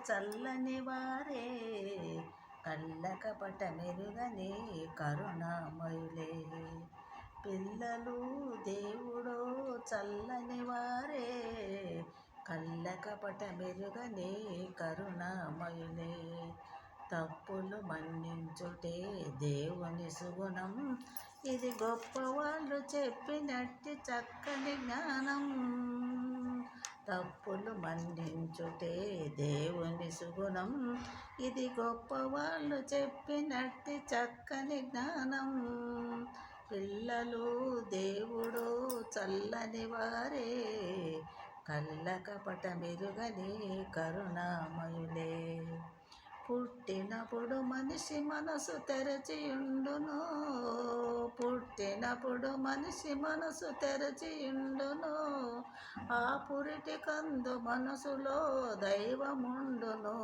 చల్లని వారే, కళ్ళకపట మెరుగని కరుణామయులే. పిల్లలు దేవుడో చల్లని వారే, కళ్ళకపట మెరుగని కరుణామయులే. తప్పులు మన్నించుటే దేవుని సుగుణం, ఇది గొప్పవాళ్ళు చెప్పినట్టి చక్కని జ్ఞానం. తప్పులు మన్నించుటే దేవుని సుగుణం, ఇది గొప్పవాళ్ళు చెప్పినట్టి చక్కని జ్ఞానం. పిల్లలు దేవుడు చల్లని వారే, కళ్ళకపట మెరుగని కరుణామయులే. పుట్టినప్పుడు మనిషి మనసు తెరచియుండును, పుట్టినప్పుడు మనిషి మనసు తెరచియుండును. ఆ పురిటి కందు మనసులో దైవముండును,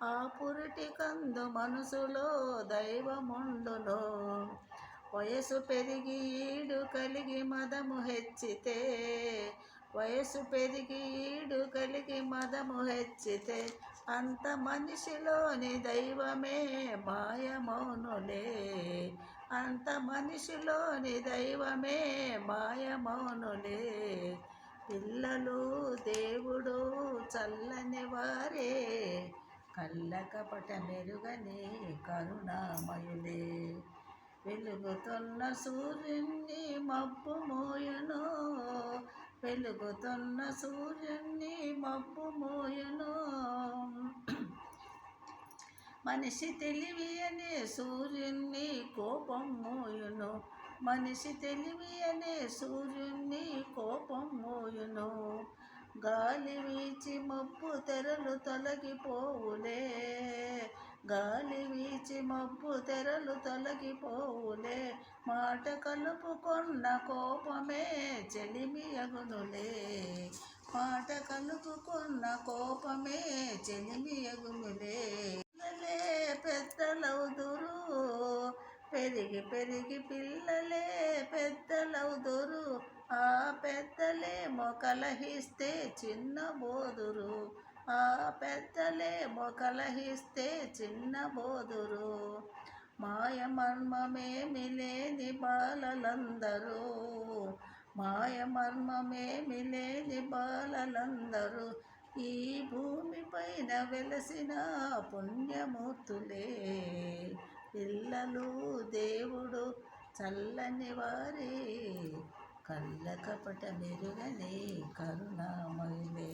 ఆ పురిటి కందు మనసులో దైవముండును. వయసు పెరిగి ఈడు కలిగి మదము హెచ్చితే, వయసు పెరిగి ఈడు కలిగి మదము హెచ్చితే, అంత మనిషిలోని దైవమే మాయమౌనులే, అంత మనిషిలోని దైవమే మాయమౌనులే. పిల్లలు దేవుడు చల్లని వారే, కళ్ళకపట మెరుగని కరుణామయులే. వెలుగుతున్న సూర్యుని మబ్బు మోయును, వెలుగుతున్న సూర్యుని మబ్బు మోయును. మనిషి తెలివి అనే సూర్యుని కోపం మోయును, మనిషి తెలివి అనే సూర్యుని కోపం మోయును. గాలి వీచి మబ్బు తెరలు తొలగిపోవులే, గాలి వీచి మబ్బు తెరలు తొలగిపోవులే. మాట కలుపుకొన్న కోపమే చెలిమి అగునులే, మాట కలుపుకొన్న కోపమే చెలిమి అగునులే. పిల్లలే పెద్దలవుదురు, పెరిగి పెరిగి పిల్లలే పెద్దలవుదురు. ఆ పెద్దలేమో కలహిస్తే చిన్నబోదురు, ఆ పెద్దలేమో కలహిస్తే చిన్నబోదురు. మాయ మర్మమేమి లేని బాలలందరూ, మాయ మర్మమేమి లేని బాలలందరూ. ఈ భూమిపైన వెలసిన పుణ్యమూర్తులే. పిల్లలు దేవుడు చల్లని వారే, కళ్ళకపట మెరుగని కరుణామయులే.